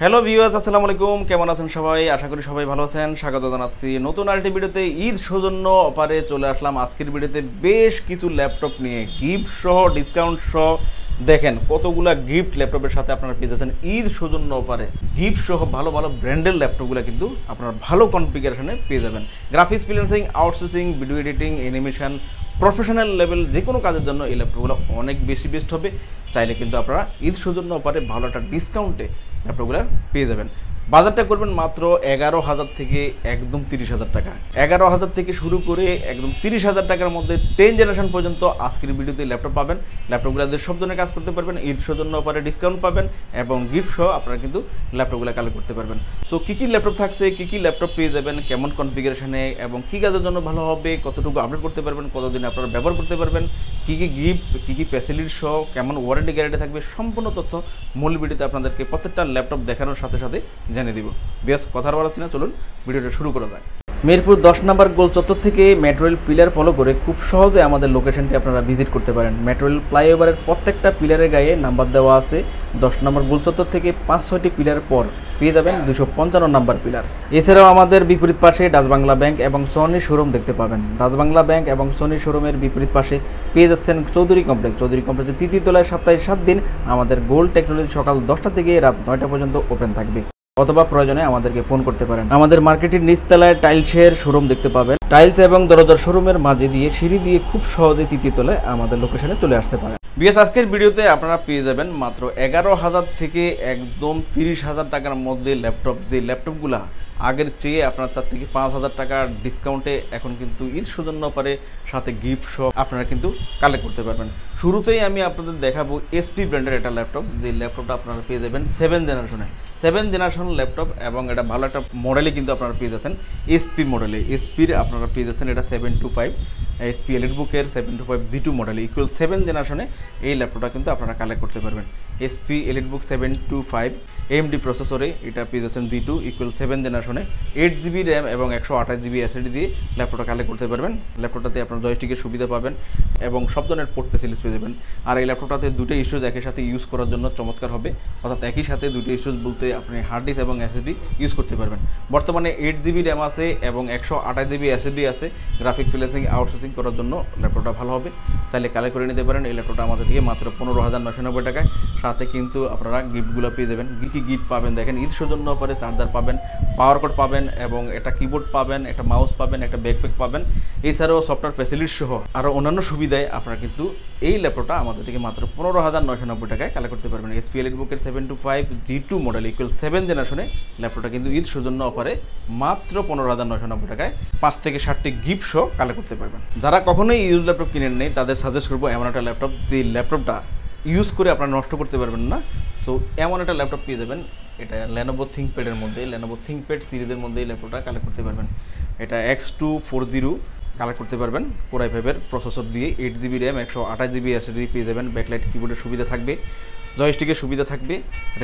Hello viewers, আসসালামু আলাইকুম। কেমন আছেন সবাই? আশা করি সবাই ভালো আছেন। স্বাগত জানাচ্ছি নতুন আরেকটি ভিডিওতে। ঈদ সৌজন্য অফারে চলে আসলাম আজকের ভিডিওতে বেশ কিছু ল্যাপটপ নিয়ে, গিফট সহ, ডিসকাউন্ট সহ। দেখেন কতগুলা গিফট ল্যাপটপের সাথে আপনারা পেয়ে যাচ্ছেন ঈদ সৌজন্য অফারে। গিফট সহ ভালো ভালো ব্র্যান্ডের ল্যাপটপগুলো কিন্তু আপনারা ভালো কনফিগারেশনে পেয়ে যাবেন। Graphics freelancing, outsourcing, video editing, animation, professional level যে কোনো কাজের জন্য এই ল্যাপটপগুলো অনেক বেশি বেস্ট হবে। চাইলে কিন্তু আপনারা ঈদ সৌজন্য অফারে ভালো একটা ডিসকাউন্টে ল্যাপটপগুলো পেয়ে যাবেন। বাজারটা করবেন মাত্র 11,000 থেকে একদম 30,000 টাকা। 11,000 থেকে শুরু করে একদম 30,000 টাকার মধ্যে 10 জেনারেশন পর্যন্ত আজকের ভিডিওতে ল্যাপটপ পাবেন। ল্যাপটপগুলো দিয়ে সব ধরনের কাজ করতে পারবেন, ঈদ সৌজন্য অফারে ডিসকাউন্ট পাবেন এবং গিফট সহ আপনারা কিন্তু ল্যাপটপগুলো কালেক্ট করতে পারবেন। সো কী কী ল্যাপটপ থাকছে, কী কী ল্যাপটপ পেয়ে যাবেন, কেমন কনফিগারেশনে এবং কী কাজের জন্য ভালো হবে, কতটুকু আপডেট করতে পারবেন, কতদিন আপনারা ব্যবহার করতে পারবেন, কী কী গিফট, কী কী ফ্যাসিলিটি সহ, কেমন ওয়ারেন্টি গ্যারান্টি থাকবে, সম্পূর্ণ তথ্য মূল ভিডিওতে আপনাদেরকে প্রত্যেকটা ল্যাপটপ দেখানোর সাথে সাথে জানিয়ে দিব। বেশ কথার বলা ছিল, চলুন ভিডিওটা শুরু করা যাক। মিরপুর 10 নম্বর গোল চত্বর থেকে মেট্রো রেল পিলার ফলো করে খুব সহজে আমাদের লোকেশনটি আপনারা ভিজিট করতে পারেন। মেট্রো রেল ফ্লাইওভারের প্রত্যেকটা পিলারের গায়ে নাম্বার দেওয়া আছে। 10 নম্বর গোল চত্বর থেকে 5-6টি পিলার পর পেয়ে যাবেন 255 নম্বর পিলার। এছাড়াও আমাদের বিপরীত পাশে ডাচ বাংলা ব্যাংক এবং সোনি শোরুম দেখতে পাবেন। ডাচ বাংলা ব্যাংক এবং সোনি শোরুমের বিপরীত পাশে পেয়ে যাচ্ছেন চৌধুরী কমপ্লেক্স। চৌধুরী কমপ্লেক্সের তৃতীয় তলায় সপ্তাহে 7 দিন আমাদের গোল্ড টেকনোলজি সকাল 10টা থেকে রাত 9টা পর্যন্ত ওপেন থাকবে, অথবা প্রয়োজনে আমাদেরকে ফোন করতে পারেন। আমাদের মার্কেটের নিচতলায় টাইলসের শোরুম দেখতে পাবেন। টাইলস এবং দরজার শোরুমের মাঝে দিয়ে সিঁড়ি দিয়ে খুব সহজে তৃতীয় তলায় আমাদের লোকেশনে চলে আসতে পারেন। বিএস আজকের ভিডিওতে আপনারা পেয়ে যাবেন মাত্র 11,000 থেকে একদম 30,000 টাকার মধ্যে ল্যাপটপ। যে ল্যাপটপগুলা আগের চেয়ে আপনার 4 থেকে 5,000 টাকার ডিসকাউন্টে এখন কিন্তু ঈদ সৌজন্য পারে সাথে গিফট সহ আপনারা কিন্তু কালেক্ট করতে পারবেন। শুরুতেই আমি আপনাদের দেখাবো এসপি ব্র্যান্ডের একটা ল্যাপটপ। যে ল্যাপটপটা আপনারা পেয়ে যাবেন 7 জেনারেশন ল্যাপটপ এবং এটা ভালো একটা মডেলে কিন্তু আপনারা পেয়ে যাচ্ছেন এসপি মডেলে। এসপির আপনারা পেয়ে যাচ্ছেন এটা 725 এসপি এলিটবুকের 725 G2 মডেলে ইকুয়াল 7 জেনারেশনে এই ল্যাপটপটা কিন্তু আপনারা কালেক্ট করতে পারবেন। এসপি এলিটবুক 725 AMD প্রসেসরে এটা পেয়ে যাচ্ছেন G2 ইকুয়াল 7 জেনারেশনে 8GB র্যাম এবং 128GB SSD দিয়ে ল্যাপটপটা কালেক্ট করতে পারবেন। ল্যাপটপটাতে আপনার জয়স্টিকের সুবিধা পাবেন এবং সব ধরনের পোর্ট ফ্যাসিলিটিস পেয়ে যাবেন। আর এই ল্যাপটপটাতে দুটো ইস্যুজ একই সাথে ইউজ করার জন্য চমৎকার হবে, অর্থাৎ একই সাথে দুটো ইস্যুজ বলতে আপনি হার্ড ডিস্ক এবং SSD ইউজ করতে পারবেন। বর্তমানে 8GB র্যাম আছে এবং 128GB SSD আছে। গ্রাফিক্স ফ্রিল্যান্সিং, আউটসোর্সিং করার জন্য ল্যাপটপটা ভালো হবে, চাইলে কালেক্ট করে নিতে পারেন। এই ল্যাপটপটা আমাদের থেকে মাত্র 15,990 টাকায়। সাথে কিন্তু আপনারা গিফটগুলো পেয়ে যাবেন। কী গিফট পাবেন দেখেন, ঈদ সৌজন্য পরে চার্জার পাবেন, পাওয়ার কট পাবেন এবং একটা কিবোর্ড পাবেন, একটা মাউস পাবেন, একটা ব্যাকপ্যাক পাবেন। এছাড়াও সফটওয়্যার ফ্যাসিলিটি সহ আরও অন্যান্য সুবিধায় আপনারা কিন্তু এই ল্যাপটপটা আমাদের থেকে মাত্র 15,990 টাকায় কালেক্ট করতে পারবেন। এসপি এলিটবুকের 725 G2 মডেল ইকুয়াল 7 জেনারেশনে ল্যাপটপটা কিন্তু ঈদ সৌজন্য অফারে মাত্র 15,990 টাকায় 5 থেকে 7টি গিফট সহ কালেক্ট করতে পারবেন। যারা কখনোই ইউজ ল্যাপটপ কিনেন নেই তাদের সাজেস্ট করবো এমন একটা ল্যাপটপ যে ল্যাপটপটা ইউজ করে আপনারা নষ্ট করতে পারবেন না। সো এমন একটা ল্যাপটপ পেয়ে যাবেন। এটা Lenovo ThinkPad-এর মধ্যে, Lenovo ThinkPad সিরিজের মধ্যে এই ল্যাপটপটা কালেক্ট করতে পারবেন। এটা X240 কালেক্ট করতে পারবেন Core i5-এর প্রসেসর দিয়ে। 8GB র্যাম, 128GB SSD পেয়ে যাবেন। ব্যাকলাইট কিবোর্ডের সুবিধা থাকবে, জয়স্টিকের সুবিধা থাকবে।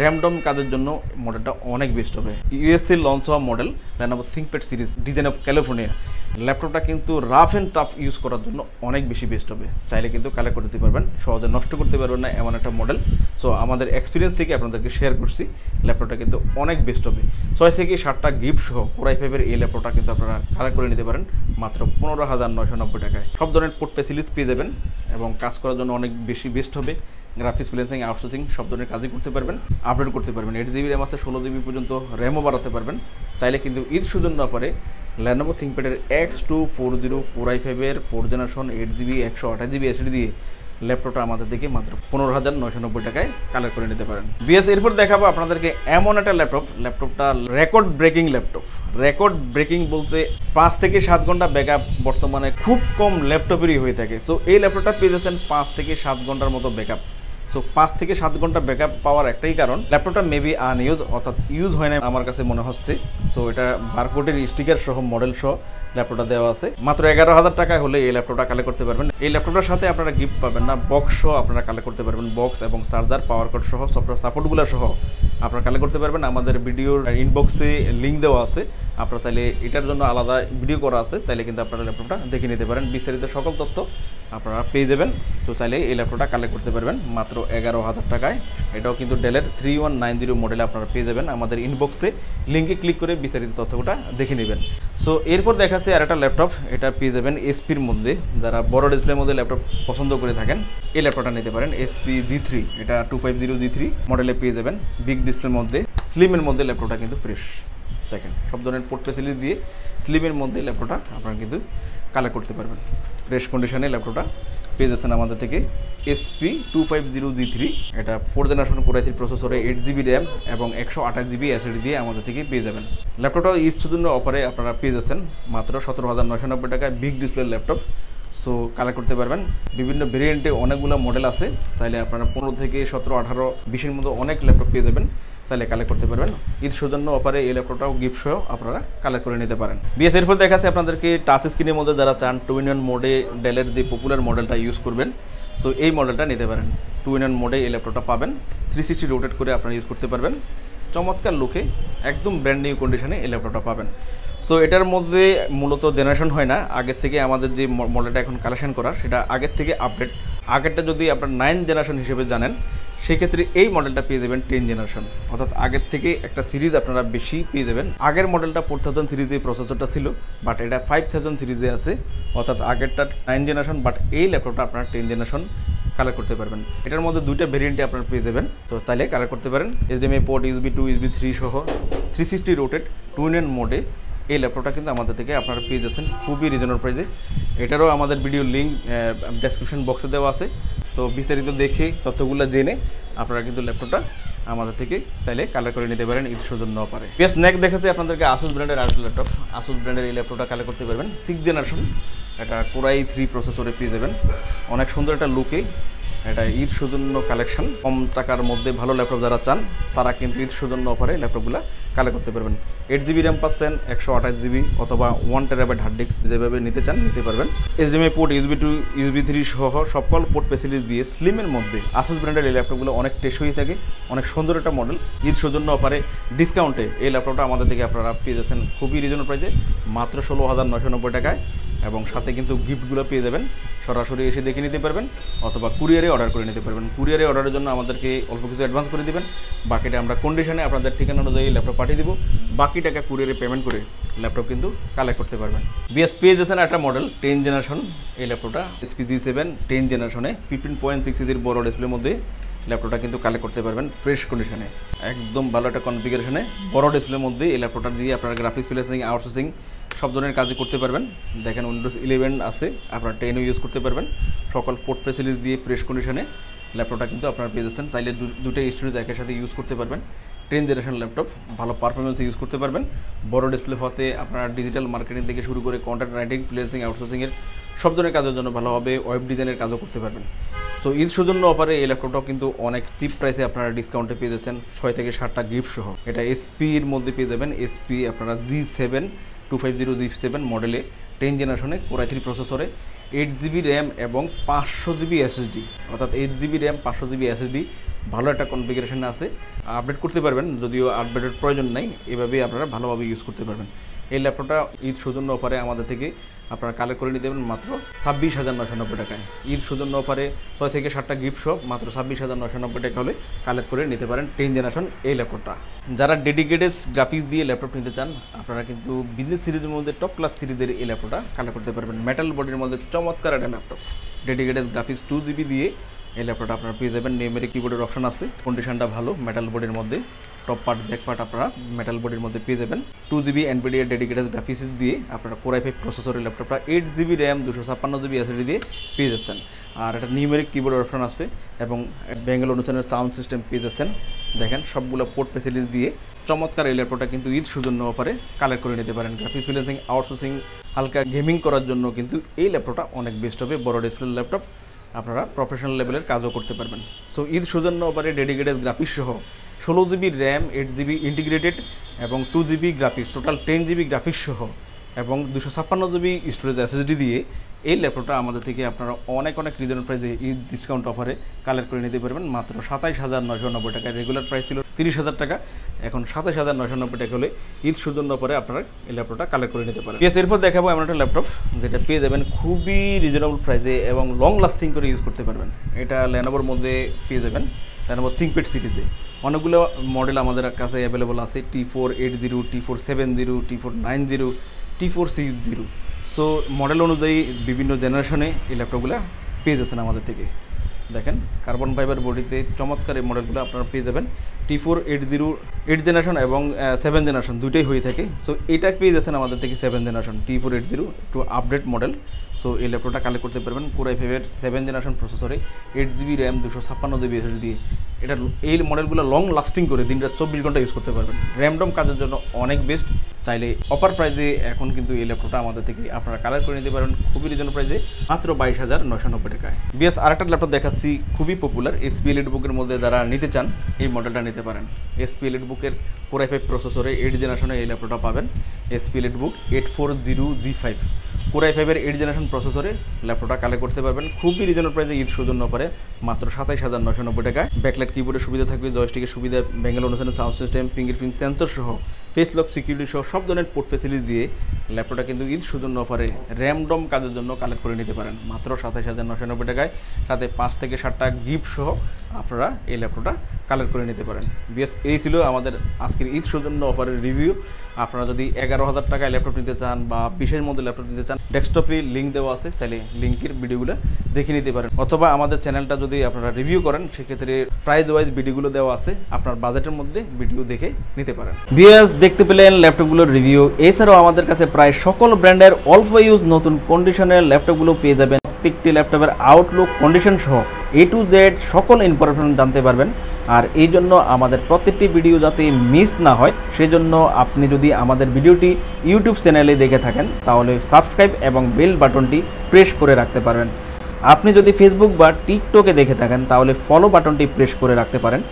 র্যামডম কাজের জন্য মডেলটা অনেক বেস্ট হবে। USA লঞ্চ হওয়া model Lenovo ThinkPad series, design of California. ল্যাপটপটা কিন্তু রাফ অ্যান্ড টাফ ইউজ করার জন্য অনেক বেশি বেস্ট হবে, চাইলে কিন্তু কালেক্ট করতে পারবেন, সহজে নষ্ট করতে পারবেন না এমন একটা মডেল। সো আমাদের এক্সপিরিয়েন্স থেকে আপনাদেরকে শেয়ার করছি, ল্যাপটপটা কিন্তু অনেক বেস্ট হবে। 6 থেকে 7টা গিফট সহ Core i5-এর এই ল্যাপটপটা কিন্তু আপনারা কালেক্ট করে নিতে পারেন মাত্র 15,990 টাকায়। সব ধরনের পোর্ট ফ্যাসিলিটিস পেয়ে যাবেন এবং কাজ করার জন্য অনেক বেশি বেস্ট হবে। গ্রাফিক্স ফ্রিল্যান্সিং, আউটসোর্সিং সব ধরনের কাজই করতে পারবেন, আপডেট করতে পারবেন। 8GB র্যাম আছে, 16GB পর্যন্ত র্যামও বাড়াতে পারবেন। চাইলে কিন্তু ঈদ সৌজন্য অফারে Lenovo ThinkPad-এর X240 Core i5-এর 4 generation 8GB 128GB SSD দিয়ে ল্যাপটপটা আমাদের থেকে মাত্র 15,990 টাকায় কালেক্ট করে নিতে পারেন। বিএস এরপর দেখাবো আপনাদেরকে এমন একটা ল্যাপটপটা record breaking laptop. Record breaking বলতে 5 থেকে 7 ঘন্টা ব্যাকআপ বর্তমানে খুব কম ল্যাপটপেরই হয়ে থাকে। সো এই ল্যাপটপটা পেয়ে যাচ্ছেন 5 থেকে 7 ঘন্টার মতো ব্যাকআপ। সো 5 থেকে 7 ঘন্টা ব্যাকআপ পাওয়ার একটাই কারণ, ল্যাপটপটা মেবি আনইউজ, অর্থাৎ ইউজ হয় না আমার কাছে মনে হচ্ছে। সো এটা বারকোডের স্টিকার সহ মডেল সহ ল্যাপটপটা দেওয়া আছে। মাত্র 11,000 টাকা হলে এই ল্যাপটপটা কালেক্ট করতে পারবেন। এই ল্যাপটপটার সাথে আপনারা গিফট পাবেন না, বক্স সহ আপনারা কালেক্ট করতে পারবেন। বক্স এবং চার্জার, পাওয়ার কট সহ সফটওয়্যার সাপোর্টগুলো সহ আপনারা কালেক্ট করতে পারবেন। আমাদের ভিডিওর ইনবক্সে লিঙ্ক দেওয়া আছে, আপনারা চাইলে এটার জন্য আলাদা ভিডিও করা আছে, চাইলে কিন্তু আপনারা ল্যাপটপটা দেখে নিতে পারেন। বিস্তারিত সকল তথ্য আপনারা পেয়ে যাবেন। তো চাইলে এই ল্যাপটপটা কালেক্ট করতে পারবেন মাত্র মাত্র 11,000 টাকায়। এটাও কিন্তু ডেলের 3190 মডেলে আপনারা পেয়ে যাবেন। আমাদের ইনবক্সে লিঙ্কে ক্লিক করে বিস্তারিত তথ্যটা দেখে নেবেন। সো এরপর দেখাচ্ছে আর একটা ল্যাপটপ, এটা পেয়ে যাবেন এসপির মধ্যে। যারা বড় ডিসপ্লের মধ্যে ল্যাপটপ পছন্দ করে থাকেন এই ল্যাপটপটা নিতে পারেন। এসপি G3, এটা 250 G3 মডেলে পেয়ে যাবেন। বিগ ডিসপ্লের মধ্যে, স্লিমের মধ্যে ল্যাপটপটা কিন্তু ফ্রেশ। দেখেন সব ধরনের পোর্ট ফ্যাসিলিটি দিয়ে স্লিমের মধ্যে ল্যাপটপটা আপনারা কিন্তু কালেক্ট করতে পারবেন। ফ্রেশ কন্ডিশনে ল্যাপটপটা পেয়ে যাচ্ছেন আমাদের থেকে। এসপি 250 G3, এটা 4th জেনারেশন Core i3 প্রসেসরে 8GB র্যাম এবং 128GB SSD দিয়ে আমাদের থেকে পেয়ে যাবেন। ল্যাপটপটা ঈদের জন্য অফারে আপনারা পেয়ে যাচ্ছেন মাত্র 17,990 টাকায়। বিগ ডিসপ্লের ল্যাপটপ, সো কালেক্ট করতে পারবেন। বিভিন্ন ভেরিয়েন্টে অনেকগুলো মডেল আছে, চাইলে আপনারা 15 থেকে 17, 18, 20-এর মধ্যে অনেক ল্যাপটপ পেয়ে যাবেন, চাইলে কালেক্ট করতে পারবেন। ঈদ সৌজন্য অফারে এই ল্যাপটপটাও গিফট সহ আপনারা কালেক্ট করে নিতে পারেন। বিএস এরপর দেখাচ্ছে আপনাদেরকে টাচ স্ক্রিনের মধ্যে যারা চান 2-in-1 মোডে ডেলের যে পপুলার মডেলটা ইউজ করবেন, সো এই মডেলটা নিতে পারেন। 2-in-1 মোডে এই ল্যাপটপটা পাবেন, 360 রোটেট করে আপনারা ইউজ করতে পারবেন। চমৎকার লুকে একদম ব্র্যান্ড নিউ কন্ডিশনে এই ল্যাপটপটা পাবেন। সো এটার মধ্যে মূলত জেনারেশন হয় না, আগের থেকে আমাদের যে মডেলটা এখন কালেকশন করা সেটা আগের থেকে আপডেট। আগেরটা যদি আপনার 9th জেনারেশন হিসেবে জানেন, সেক্ষেত্রে এই মডেলটা পেয়ে যাবেন 10th জেনারেশন, অর্থাৎ আগের থেকে একটা সিরিজ আপনারা বেশি পেয়ে যাবেন। আগের মডেলটা 4000 সিরিজে প্রসেসরটা ছিল, বাট এটা 5000 সিরিজে আছে, অর্থাৎ আগেরটা 9th জেনারেশন, বাট এই ল্যাপটপটা আপনারা 10th জেনারেশন কালেক্ট করতে পারবেন। এটার মধ্যে দুইটা ভেরিয়েন্টে আপনারা পেয়ে যাবেন, তো চাইলে কালেক্ট করতে পারেন। HDMI পোর্ট, USB 2, USB 3 সহ 360 রোটেট 2-in-1 মোডে এই ল্যাপটপটা কিন্তু আমাদের থেকে আপনারা পেয়ে যাচ্ছেন খুবই রিজনেবল প্রাইসে। এটারও আমাদের ভিডিও লিঙ্ক ডেসক্রিপশন বক্সে দেওয়া আছে, তো বিস্তারিত দেখে তথ্যগুলো জেনে আপনারা কিন্তু ল্যাপটপটা আমাদের থেকে চাইলে কালেক্ট করে নিতে পারেন ঈদ সৌজন্য অফারে। বেশ নেক্সট দেখাচ্ছে আপনাদেরকে আসুস ব্র্যান্ডের আরেকটা ল্যাপটপ। আসুস ব্র্যান্ডের এই ল্যাপটপটা কালেক্ট করতে পারবেন 6th জেনারেশন, এটা Core i3 প্রসেসরে পেয়ে যাবেন। অনেক সুন্দর একটা লুকে, এটা ঈদ সৌজন্য কালেকশন। কম টাকার মধ্যে ভালো ল্যাপটপ যারা চান তারা কিন্তু ঈদ সৌজন্য অফারে ল্যাপটপগুলো কালেক্ট করতে পারবেন। 8GB র্যাম পাচ্ছেন, 128GB অথবা 1TB হার্ড ডিস্ক, যেভাবে নিতে চান নিতে পারবেন। HDMI পোর্ট, USB 2, USB 3 সহ সকল পোর্ট ফ্যাসিলিটি দিয়ে স্লিমের মধ্যে আসুস ব্র্যান্ডের এই ল্যাপটপগুলো অনেক টেকসই থাকে, অনেক সুন্দর একটা মডেল। ঈদ সৌজন্য অফারে ডিসকাউন্টে এই ল্যাপটপটা আমাদের থেকে আপনারা পেয়ে যাচ্ছেন খুবই রিজনেবল প্রাইসে, মাত্র 16,990 টাকায়। এবং সাথে কিন্তু গিফটগুলো পেয়ে যাবেন, সরাসরি এসে দেখে নিতে পারবেন অথবা কুরিয়ারে অর্ডার করে নিতে পারবেন। কুরিয়ারে অর্ডারের জন্য আমাদেরকে অল্প কিছু অ্যাডভান্স করে দেবেন, বাকিটা আমরা কন্ডিশনে আপনাদের ঠিকানা অনুযায়ী ল্যাপটপ পাঠিয়ে দিব, বাকি টাকা কুরিয়ারে পেমেন্ট করে ল্যাপটপ কিন্তু কালেক্ট করতে পারবেন। বিএস পেয়ে যাচ্ছেন একটা মডেল 10th জেনারেশন এই ল্যাপটপটা, এসপি G7 10th জেনারেশনে 15.6 ইঞ্চির বড় ডিসপ্লের মধ্যে ল্যাপটপটা কিন্তু কালেক্ট করতে পারবেন ফ্রেশ কন্ডিশনে, একদম ভালো একটা কনফিগারেশনে বড় ডিসপ্লের মধ্যে এই ল্যাপটপটা দিয়ে আপনারা গ্রাফিক্স ফ্রিল্যান্সিং, আউটসোর্সিং সব ধরনের কাজই করতে পারবেন। দেখেন উইন্ডোজ 11 আছে, আপনারা 10ও ইউজ করতে পারবেন। সকল পোর্ট ফ্যাসিলিটি দিয়ে ফ্রেশ কন্ডিশনে ল্যাপটপটা কিন্তু আপনারা পেয়ে যাচ্ছেন। চাইলে দুটো স্টোরেজ একের সাথে ইউজ করতে পারবেন। 10th জেনারেশন ল্যাপটপ, ভালো পারফরমেন্স ইউজ করতে পারবেন। বড় ডিসপ্লে হতে আপনারা ডিজিটাল মার্কেটিং থেকে শুরু করে কন্টেন্ট রাইটিং, ফ্রিল্যান্সিং, আউটসোর্সিংয়ের সব ধরনের কাজের জন্য ভালো হবে, ওয়েব ডিজাইনের কাজও করতে পারবেন। তো ঈদ সৌজন্য অফারে এই ল্যাপটপটাও কিন্তু অনেক চিপ প্রাইসে আপনারা ডিসকাউন্টে পেয়ে যাচ্ছেন, 6 থেকে 7টা গিফট সহ। এটা এসপির মধ্যে পেয়ে যাবেন, এসপি আপনারা G7 250 G7 মডেলে 10th জেনারেশনে Core i3 প্রসেসরে 8GB র্যাম এবং 500GB SSD, অর্থাৎ 8GB র্যাম 500GB SSD ভালো একটা কনফিগারেশনে আছে। আপডেট করতে পারবেন, যদিও আপডেটের প্রয়োজন নেই, এভাবেই আপনারা ভালোভাবে ইউজ করতে পারবেন। এই ল্যাপটপটা ঈদ সৌজন্য অফারে আমাদের থেকে আপনারা কালেক্ট করে নিতে পারবেন মাত্র 26,990 টাকায়। ঈদ সৌজন্য অফারে 6 থেকে 7টা গিফট সহ মাত্র 26,990 টাকা হলে কালেক্ট করে নিতে পারেন 10th জেনারেশন এই ল্যাপটপটা। যারা ডেডিকেটেড গ্রাফিক্স দিয়ে ল্যাপটপ নিতে চান, আপনারা কিন্তু বিজনেস সিরিজের মধ্যে টপ ক্লাস সিরিজের এই ল্যাপটপটা কালেক্ট করতে পারবেন। মেটাল বডির মধ্যে চমৎকার একটা ল্যাপটপ, ডেডিকেটেড গ্রাফিক্স 2GB দিয়ে এই ল্যাপটপটা আপনারা পেয়ে যাবেন। নিউমেরিক কিবোর্ডের অপশন আছে, কন্ডিশনটা ভালো, মেটাল বডির মধ্যে টপ পার্ট ব্যাক পার্ট আপনারা মেটাল বডির মধ্যে পেয়ে যাবেন। 2GB NVIDIA ডেডিকেটেড গ্রাফিক্স দিয়ে আপনারা Core i5 প্রসেসরের ল্যাপটপটা 8GB র্যাম 256GB SSD দিয়ে পেয়ে যাচ্ছেন। আর একটা নিউমেরিক কিবোর্ডের অপশন আছে এবং বেঙ্গল অনুসারের সাউন্ড সিস্টেম পেয়ে যাচ্ছেন। দেখেন সবগুলো পোর্ট ফ্যাসিলিটি দিয়ে চমৎকার এই ল্যাপটপটা কিন্তু ঈদ সৌজন্য অফারে কালেক্ট করে নিতে পারেন। গ্রাফিক্স ফ্রিল্যান্সিং, আউটসোর্সিং, হালকা গেমিং করার জন্য কিন্তু এই ল্যাপটপটা অনেক বেস্ট হবে। বড় ডিসপ্লে ল্যাপটপ, আপনারা প্রফেশনাল লেভেলের কাজও করতে পারবেন। সো ঈদ সৌজন্য অফারে ডেডিকেটেড গ্রাফিক্স সহ 16GB র্যাম, 8GB ইন্টিগ্রেটেড এবং 2GB graphics, total 10GB graphics সহ এবং 256GB স্টোরেজ SSD দিয়ে এই ল্যাপটপটা আমাদের থেকে আপনারা অনেক রিজনেবল প্রাইসে ঈদ ডিসকাউন্ট অফারে কালেক্ট করে নিতে পারবেন মাত্র 27,990 টাকা। রেগুলার প্রাইস ছিল 30,000 টাকা, এখন 27,990 টাকা হলে ঈদ সৌজন্য পরে আপনারা এই ল্যাপটপটা কালেক্ট করে নিতে পারেন। এরপর দেখাবো এমন একটা ল্যাপটপ যেটা পেয়ে যাবেন খুবই রিজনেবল প্রাইসে এবং লং লাস্টিং করে ইউজ করতে পারবেন। এটা লেনোভোর মধ্যে পেয়ে যাবেন, লেনোভো থিংকপ্যাড সিরিজে অনেকগুলো মডেল আমাদের কাছে অ্যাভেলেবল আছে, T480, T470, T490, T460। So model অনুযায়ী বিভিন্ন জেনারেশনে এই ল্যাপটপগুলো পেয়ে যাচ্ছেন আমাদের থেকে। দেখেন কার্বন ফাইবার বডিতে চমৎকার এই মডেলগুলো আপনারা পেয়ে যাবেন। T480 8 জেনারেশন এবং 7 জেনারেশন দুইটাই হয়ে থাকে। সো এটা পেয়ে যাচ্ছেন আমাদের থেকে 7 জেনারেশন T480, একটু আপডেট মডেল। সো এই ল্যাপটপটা কালেক্ট করতে পারবেন Core i5-এর 7 জেনারেশন প্রসেসরে, 8GB RAM, 256GB SSD দিয়ে। এটা এই মডেলগুলো লং লাস্টিং করে দিন রাত 24 ঘন্টা ইউজ করতে পারবেন। র্যামডম কাজের জন্য অনেক বেস্ট। চাইলে অফার প্রাইসে এখন কিন্তু এই ল্যাপটপটা আমাদের থেকে আপনারা কালেক্ট করে নিতে পারেন খুবই রিজনেবল প্রাইসে মাত্র 22,990 টাকায়। বিএস আরেকটা ল্যাপটপ দেখাচ্ছি খুবই পপুলার, SP EliteBook-এর মধ্যে যারা নিতে চান এই মডেলটা নিতে পারেন। SP EliteBook-এর Core i5 প্রসেসরে 8 জেনারেশনে এই ল্যাপটপটা পাবেন। SP EliteBook 840G5 Core i5-এর 8 generation প্রসেসরে ল্যাপটপটা কালেক্ট করতে পারবেন খুবই রিজনেবল প্রাইসে ঈদ সৌজন্য পরে মাত্র 27,990 টাকায়। ব্যাকলাইট কিবোর্ডের সুবিধা থাকবে, জয়স্টিকের সুবিধা, বেঙ্গল অনুসারে সাউন্ড সিস্টেম, ফিঙ্গারপ্রিন্ট সেন্সর সহ, ফেস লক সিকিউরিটি সহ সব ধরনের পোর্ট ফ্যাসিলিটি দিয়ে ল্যাপটপটা কিন্তু ঈদ সৌজন্য অফারে র্যামডম কাজের জন্য কালেক্ট করে নিতে পারেন মাত্র 27,990 টাকায়। সাথে 5 থেকে 7টা গিফট সহ আপনারা এই ল্যাপটপটা কালেক্ট করে নিতে পারেন। বিএস এই ছিল আমাদের আজকের ঈদ সৌজন্য অফারের রিভিউ। আপনারা যদি 11,000 টাকায় ল্যাপটপ নিতে চান বা 20-এর মধ্যে ল্যাপটপ নিতে চান, ডেস্কটপে লিঙ্ক দেওয়া আছে, চাইলে লিঙ্কের ভিডিওগুলো দেখে নিতে পারেন। অথবা আমাদের চ্যানেলটা যদি আপনারা রিভিউ করেন সেক্ষেত্রে প্রাইস ওয়াইজ ভিডিওগুলো দেওয়া আছে, আপনার বাজেটের মধ্যে ভিডিও দেখে নিতে পারেন। বিএস দেখতে পেলেন ল্যাপটপগুলোর রিভিউ। এছাড়াও আমাদের কাছে প্রায় সকল ব্র্যান্ডের অল্প ইউজ নতুন কন্ডিশনের ল্যাপটপগুলো পেয়ে যাবেন। প্রত্যেকটি ল্যাপটপের আউটলুক, কন্ডিশন সহ A to Z সকল ইনফরমেশন জানতে পারবেন। আর এই জন্য আমাদের প্রত্যেকটি ভিডিও যাতে মিস না হয় সেজন্য আপনি যদি আমাদের ভিডিওটি ইউটিউব চ্যানেলে দেখে থাকেন তাহলে সাবস্ক্রাইব এবং বেল বাটনটি প্রেস করে রাখতে পারবেন। আপনি যদি ফেসবুক বা টিকটকে দেখে থাকেন তাহলে ফলো বাটনটি প্রেস করে রাখতে পারেন,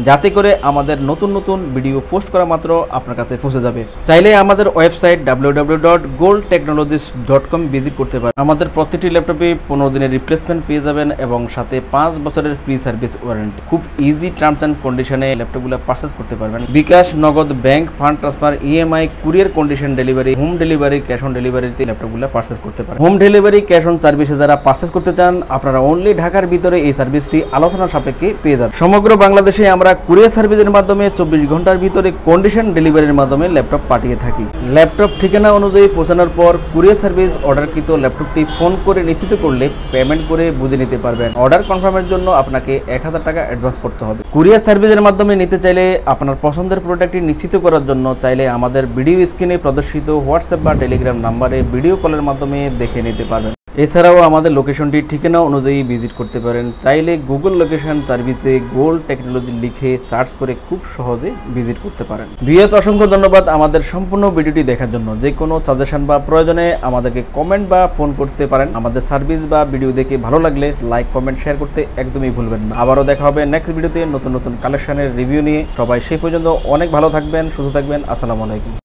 যাতে করে আমাদের নতুন ভিডিও পোস্ট করা মাত্র আপনার কাছে পৌঁছে যাবে। চাইলে আমাদের ওয়েবসাইট www.goldtechnologies.com ভিজিট করতে পারেন। আমাদের প্রতিটি ল্যাপটপে 15 দিনের রিপ্লেসমেন্ট পেয়ে যাবেন এবং সাথে 5 বছরের ফ্রি সার্ভিস ওয়ারেন্টি। খুব ইজি টার্মস অ্যান্ড কন্ডিশনে ল্যাপটপগুলো পারচেস করতে পারবেন। বিকাশ, নগদ, bank, fund transfer, EMI, courier condition delivery, home delivery, cash on ডেলিভারিতে ল্যাপটপগুলো পারচেস করতে পারেন। হোম ডেলিভারি, ক্যাশ অন সার্ভিসে যারা পারচেস করতে চান আপনারা অনলি ঢাকার ভিতরে এই সার্ভিসটি আলোচনার সাপেক্ষে পেয়ে যাবেন। সমগ্র বাংলাদেশে আমরা কুরিয়ার সার্ভিসের মাধ্যমে 24 ঘন্টার ভিতরে কন্ডিশন ডেলিভারির মাধ্যমে ল্যাপটপ পাঠিয়ে থাকি। ল্যাপটপ ঠিকানা অনুযায়ী পৌঁছানোর পর কুরিয়ার সার্ভিস অর্ডারকৃত ল্যাপটপটি ফোন করে নিশ্চিত করলে পেমেন্ট করে বুঝে নিতে পারবেন। অর্ডার কনফার্মের জন্য আপনাকে 1000 টাকা অ্যাডভান্স করতে হবে। কুরিয়ার সার্ভিসের মাধ্যমে নিতে চাইলে আপনার পছন্দের প্রোডাক্টটি নিশ্চিত করার জন্য চাইলে আমাদের ভিডিও স্ক্রিনে প্রদর্শিত হোয়াটসঅ্যাপ বা টেলিগ্রাম নাম্বারে ভিডিও কলের মাধ্যমে দেখে নিতে পারবেন। এছাড়াও আমাদের লোকেশনটি ঠিকানা অনুযায়ী ভিজিট করতে পারেন। চাইলে গুগল লোকেশন সার্ভিসে গোল্ড টেকনোলজি লিখে সার্চ করে খুব সহজে ভিজিট করতে পারেন। ভিউয়ার্স অসংখ্য ধন্যবাদ আমাদের সম্পূর্ণ ভিডিওটি দেখার জন্য। যে কোনো সাজেশন বা প্রয়োজনে আমাদেরকে কমেন্ট বা ফোন করতে পারেন। আমাদের সার্ভিস বা ভিডিও দেখে ভালো লাগলে লাইক, কমেন্ট, শেয়ার করতে একদমই ভুলবেন না। আবারও দেখা হবে নেক্সট ভিডিওতে নতুন কালেকশনের রিভিউ নিয়ে। সবাই সেই পর্যন্ত অনেক ভালো থাকবেন, সুস্থ থাকবেন। আসসালামু আলাইকুম।